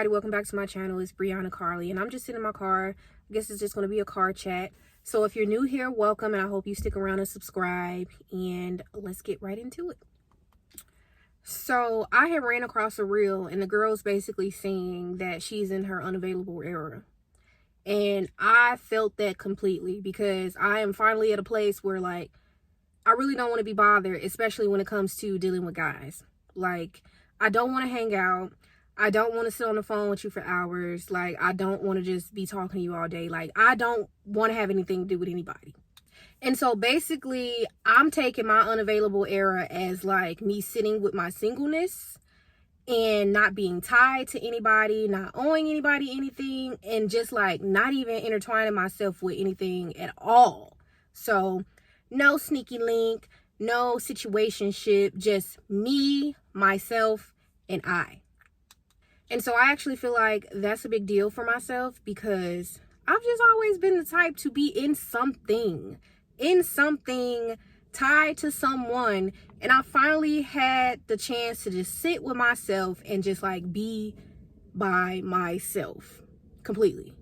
everybody, welcome back to my channel. It's Brianacarly, and I'm just sitting in my car. I guess it's just going to be a car chat. So if you're new here, welcome, and I hope you stick around and subscribe, and let's get right into it. So I had ran across a reel, and the girl's basically saying that she's in her unavailable era. And I felt that completely, because I am finally at a place where, like, I really don't want to be bothered, especially when it comes to dealing with guys. Like, I don't want to hang out. I don't want to sit on the phone with you for hours. Like, I don't want to just be talking to you all day. Like, I don't want to have anything to do with anybody. And so basically, I'm taking my unavailable era as like me sitting with my singleness and not being tied to anybody, not owing anybody anything, and just like not even intertwining myself with anything at all. So no sneaky link, no situationship, just me, myself, and I. And so I actually feel like that's a big deal for myself, because I've just always been the type to be in something tied to someone. And I finally had the chance to just sit with myself and just like be by myself completely.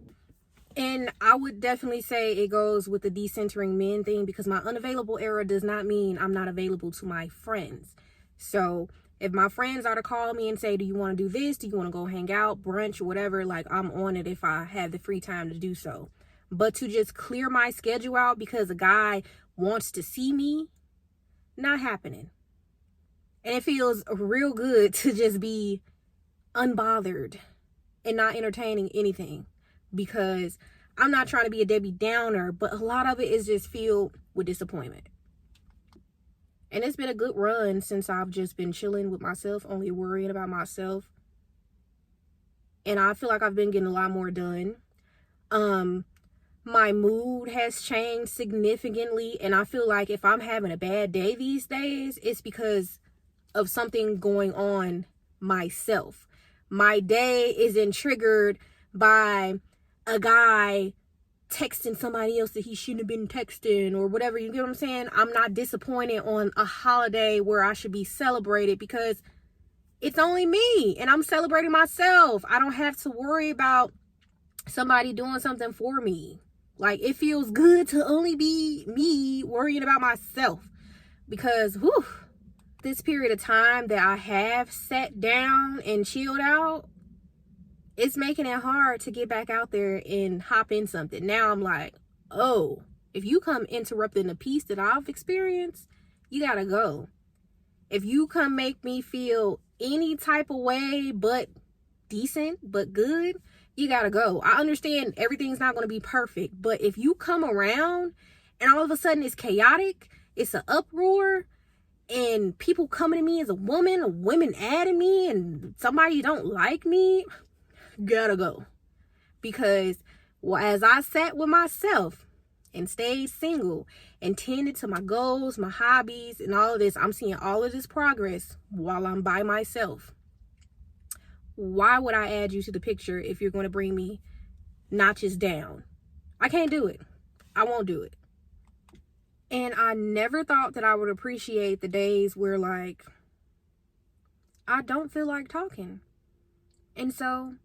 And I would definitely say it goes with the decentering men thing, because my unavailable era does not mean I'm not available to my friends. So if my friends are to call me and say, do you want to do this? Do you want to go hang out, brunch, or whatever? Like, I'm on it if I have the free time to do so. But to just clear my schedule out because a guy wants to see me, not happening. And it feels real good to just be unbothered and not entertaining anything, because I'm not trying to be a Debbie Downer, but a lot of it is just filled with disappointment. And it's been a good run since I've just been chilling with myself, only worrying about myself. And I feel like I've been getting a lot more done. My mood has changed significantly. And I feel like if I'm having a bad day these days, it's because of something going on myself. My day isn't triggered by a guy texting somebody else that he shouldn't have been texting or whatever. You get what I'm saying? I'm not disappointed on a holiday where I should be celebrated, because it's only me and I'm celebrating myself. I don't have to worry about somebody doing something for me. Like, it feels good to only be me worrying about myself, because this period of time that I have sat down and chilled out, it's making it hard to get back out there and hop in something. Now I'm like, oh, if you come interrupting the peace that I've experienced, you gotta go. If you come make me feel any type of way but decent, but good, you gotta go. I understand everything's not gonna be perfect, but if you come around and all of a sudden it's chaotic, it's an uproar, and people coming to me as a women adding me, and somebody don't like me, gotta go. Because as I sat with myself and stayed single and tended to my goals, my hobbies, and all of this, I'm seeing all of this progress while I'm by myself. Why would I add you to the picture if you're going to bring me notches down? I can't do it. I won't do it. And I never thought that I would appreciate the days where, like, I don't feel like talking. And so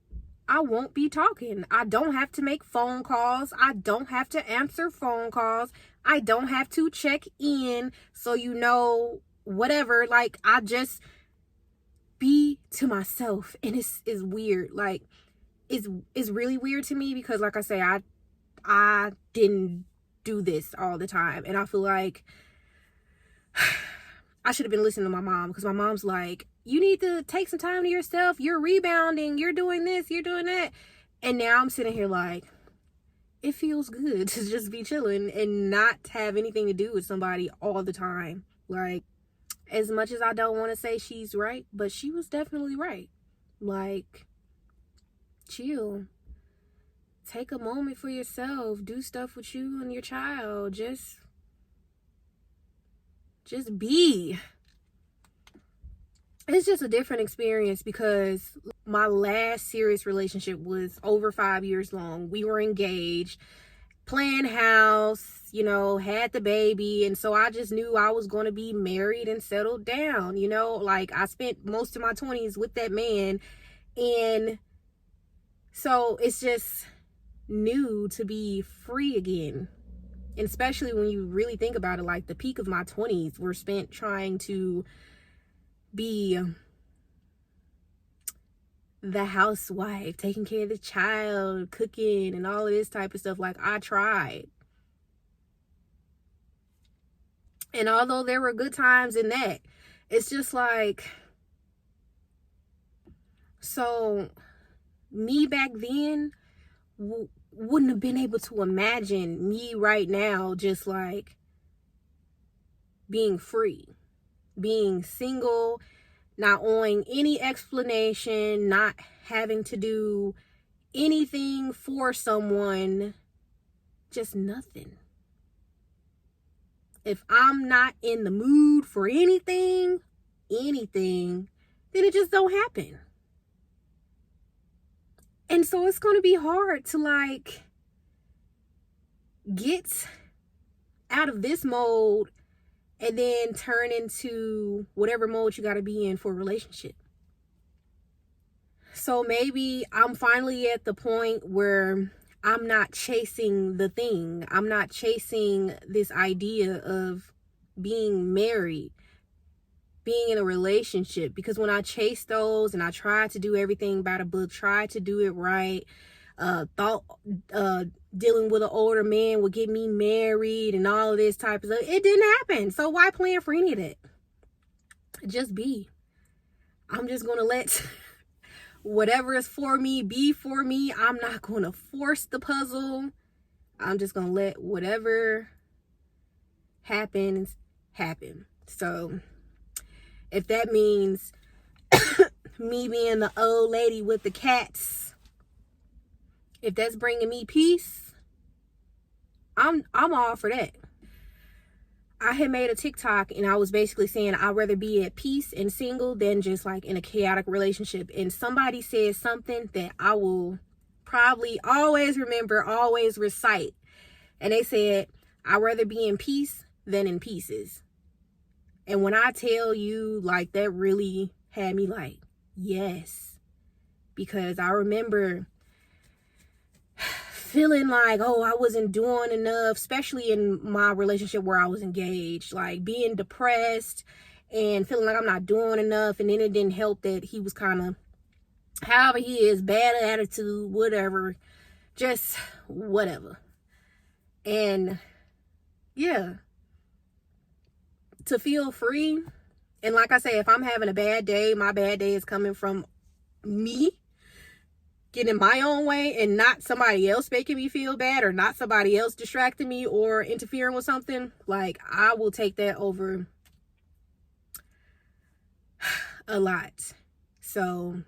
I won't be talking. I don't have to make phone calls. I don't have to answer phone calls. I don't have to check in, so you know, whatever. Like, I just be to myself. And it's weird. Like, it's really weird to me, because like I say, I didn't do this all the time. And I feel like I should have been listening to my mom, because my mom's like, you need to take some time to yourself. You're rebounding. You're doing this. You're doing that. And now I'm sitting here like, it feels good to just be chilling and not have anything to do with somebody all the time. Like, as much as I don't want to say she's right, but she was definitely right. Like, chill. Take a moment for yourself. Do stuff with you and your child. Just be. It's just a different experience, because my last serious relationship was over 5 years long. We were engaged, playing house, you know, had the baby. And so I just knew I was going to be married and settled down, you know. Like, I spent most of my 20s with that man, and So it's just new to be free again. And especially when you really think about it, like the peak of my 20s were spent trying to be the housewife, taking care of the child, cooking, and all of this type of stuff. Like, I tried. And although there were good times in that, it's just like, so me back then wouldn't have been able to imagine me right now just like being free, being single, not owing any explanation, not having to do anything for someone, just nothing. If I'm not in the mood for anything, then it just don't happen. And so it's going to be hard to like get out of this mode and then turn into whatever mode you got to be in for a relationship. So maybe I'm finally at the point where I'm not chasing the thing. I'm not chasing this idea of being married, being in a relationship, because when I chase those and I tried to do everything by the book, tried to do it right, thought dealing with an older man would get me married and all of this type of stuff, it didn't happen. So why plan for any of that? Just be. I'm just gonna let whatever is for me be for me. I'm not gonna force the puzzle. I'm just gonna let whatever happens happen. So if that means me being the old lady with the cats, if that's bringing me peace, I'm all for that. I had made a TikTok and I was basically saying I'd rather be at peace and single than just like in a chaotic relationship. And somebody said something that I will probably always remember, always recite. And they said, I'd rather be in peace than in pieces. And when I tell you, like, that really had me like, yes. Because I remember feeling like, oh, I wasn't doing enough, especially in my relationship where I was engaged, like being depressed and feeling like I'm not doing enough. And then it didn't help that he was kind of, however he is, bad attitude, whatever, just whatever. And yeah, to feel free. And like I say, if I'm having a bad day, my bad day is coming from me getting my own way and not somebody else making me feel bad or not somebody else distracting me or interfering with something. Like, I will take that over a lot. So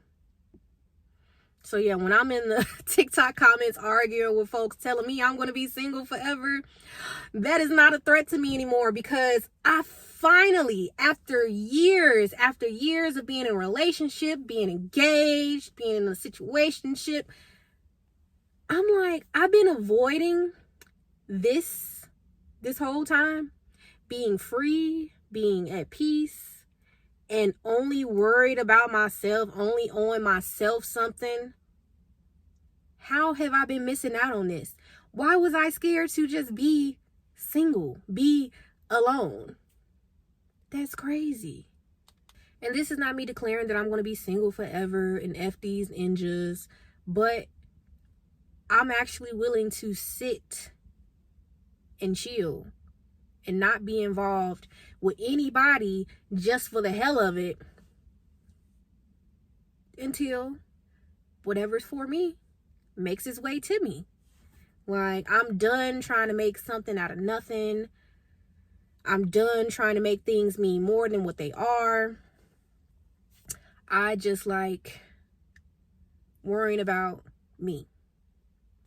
yeah, when I'm in the TikTok comments arguing with folks telling me I'm going to be single forever, that is not a threat to me anymore, because I finally, after years of being in a relationship, being engaged, being in a situationship, I'm like, I've been avoiding this whole time, being free, being at peace, and only worried about myself, only owing myself something. How have I been missing out on this? Why was I scared to just be single, be alone? That's crazy. And this is not me declaring that I'm going to be single forever and F these ninjas, but I'm actually willing to sit and chill and not be involved with anybody just for the hell of it until whatever's for me makes its way to me. Like, I'm done trying to make something out of nothing. I'm done trying to make things mean more than what they are. I just like worrying about me.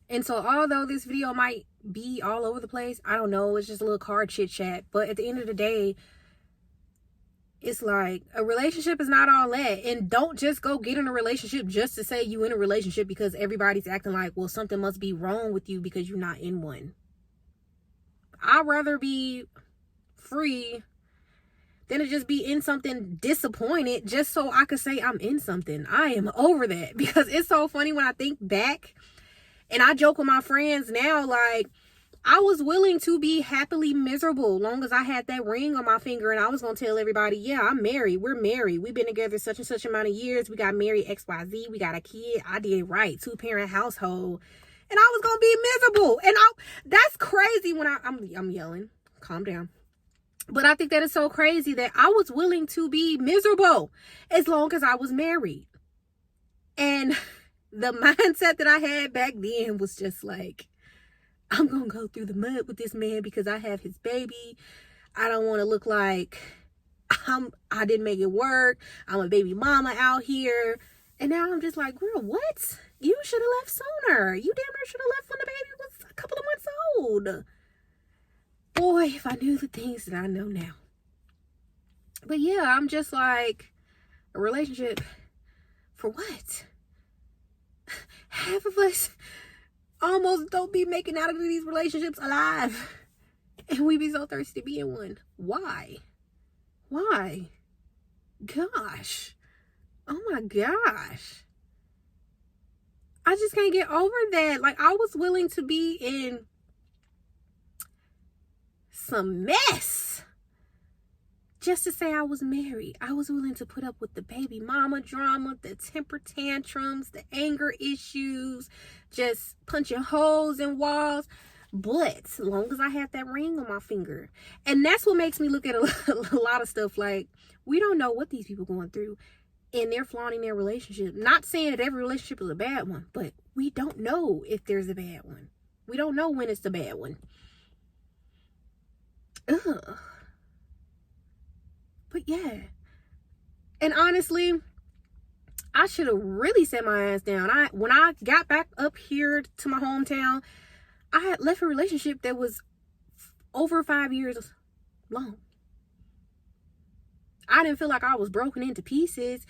And so although this video might be all over the place, I don't know, it's just a little car chit chat. But at the end of the day, it's like, a relationship is not all that. And don't just go get in a relationship just to say you in a relationship because everybody's acting like, well, something must be wrong with you because you're not in one. I'd rather be free than to just be in something disappointed just so I could say I'm in something. I am over that, because it's so funny when I think back, and I joke with my friends now, like, I was willing to be happily miserable long as I had that ring on my finger, and I was going to tell everybody, yeah, I'm married. We're married. We've been together such and such amount of years. We got married XYZ. We got a kid. I did right. 2-parent household. And I was going to be miserable. And that's crazy when I'm yelling. Calm down. But I think that is so crazy that I was willing to be miserable as long as I was married. And the mindset that I had back then was just like, I'm going to go through the mud with this man because I have his baby. I don't want to look like I didn't make it work. I'm a baby mama out here. And now I'm just like, girl, what? You should have left sooner. You damn near should have left when the baby was a couple of months old. Boy, if I knew the things that I know now. But yeah, I'm just like, a relationship for what? Half of us almost don't be making out of these relationships alive, and we be so thirsty to be in one. Why? Gosh, oh my gosh, I just can't get over that. Like, I was willing to be in some mess just to say I was married. I was willing to put up with the baby mama drama, the temper tantrums, the anger issues, just punching holes in walls. But as long as I have that ring on my finger. And that's what makes me look at a lot of stuff like, we don't know what these people are going through, and they're flaunting their relationship. Not saying that every relationship is a bad one, but we don't know if there's a bad one. We don't know when it's the bad one. Ugh. But yeah. And honestly, I should have really set my ass down. When I got back up here to my hometown, I had left a relationship that was over 5 years long. I didn't feel like I was broken into pieces.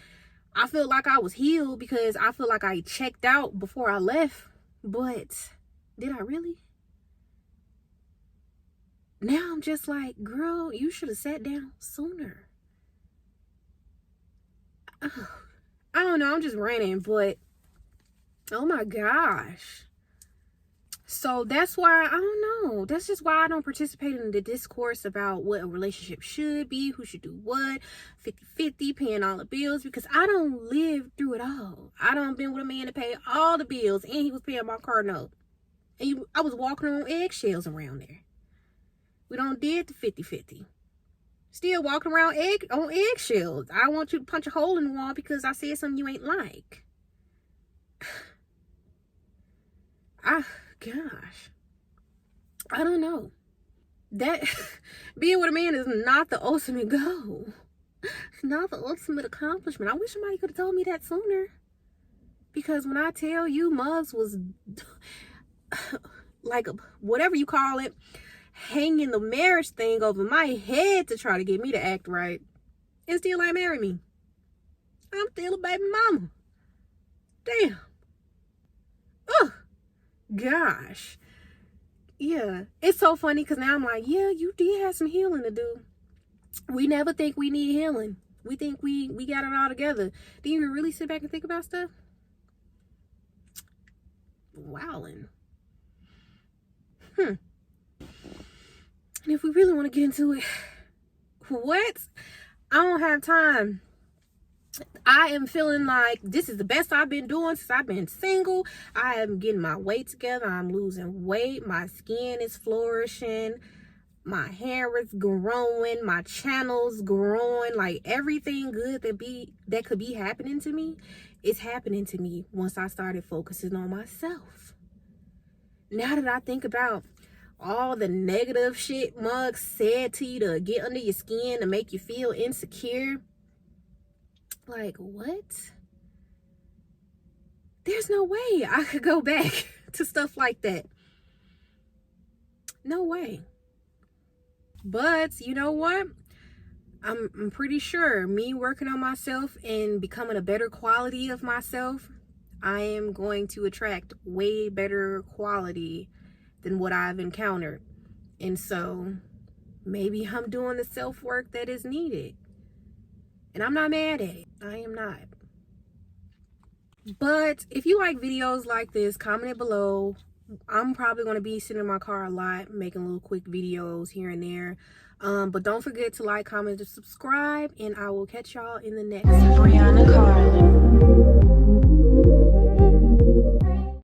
I felt like I was healed because I feel like I checked out before I left. But did I really? Now I'm just like, girl, you should have sat down sooner. I don't know, I'm just ranting, but oh my gosh. So that's why, I don't know, that's just why I don't participate in the discourse about what a relationship should be, who should do what, 50-50, paying all the bills, because I don't live through it all. I done been with a man to pay all the bills, and he was paying my car note, and I was walking on eggshells around there. We don't did the 50-50. Still walking around on eggshells. I don't want you to punch a hole in the wall because I said something you ain't like. Gosh. I don't know. That being with a man is not the ultimate goal. It's not the ultimate accomplishment. I wish somebody could have told me that sooner. Because when I tell you, Muggs was like, whatever you call it, hanging the marriage thing over my head to try to get me to act right, and still ain't marry me. I'm still a baby mama. Damn. Ugh. Gosh. Yeah. It's so funny because now I'm like, yeah, you did have some healing to do. We never think we need healing. We think we got it all together. Do you really sit back and think about stuff? Wowin'. And if we really want to get into it, what? I don't have time. I am feeling like this is the best I've been doing since I've been single. I am getting my weight together. I'm losing weight. My skin is flourishing. My hair is growing. My channel's growing. Like, everything good that could be happening to me is happening to me once I started focusing on myself. Now that I think about all the negative shit Muggs said to you to get under your skin to make you feel insecure, like, what? There's no way I could go back to stuff like that. No way. But you know what? I'm pretty sure me working on myself and becoming a better quality of myself, I am going to attract way better quality than what I've encountered. And so maybe I'm doing the self-work that is needed. And I'm not mad at it. I am not. But if you like videos like this, comment it below. I'm probably going to be sitting in my car a lot, making little quick videos here and there. But don't forget to like, comment, and subscribe. And I will catch y'all in the next. Brianacarly.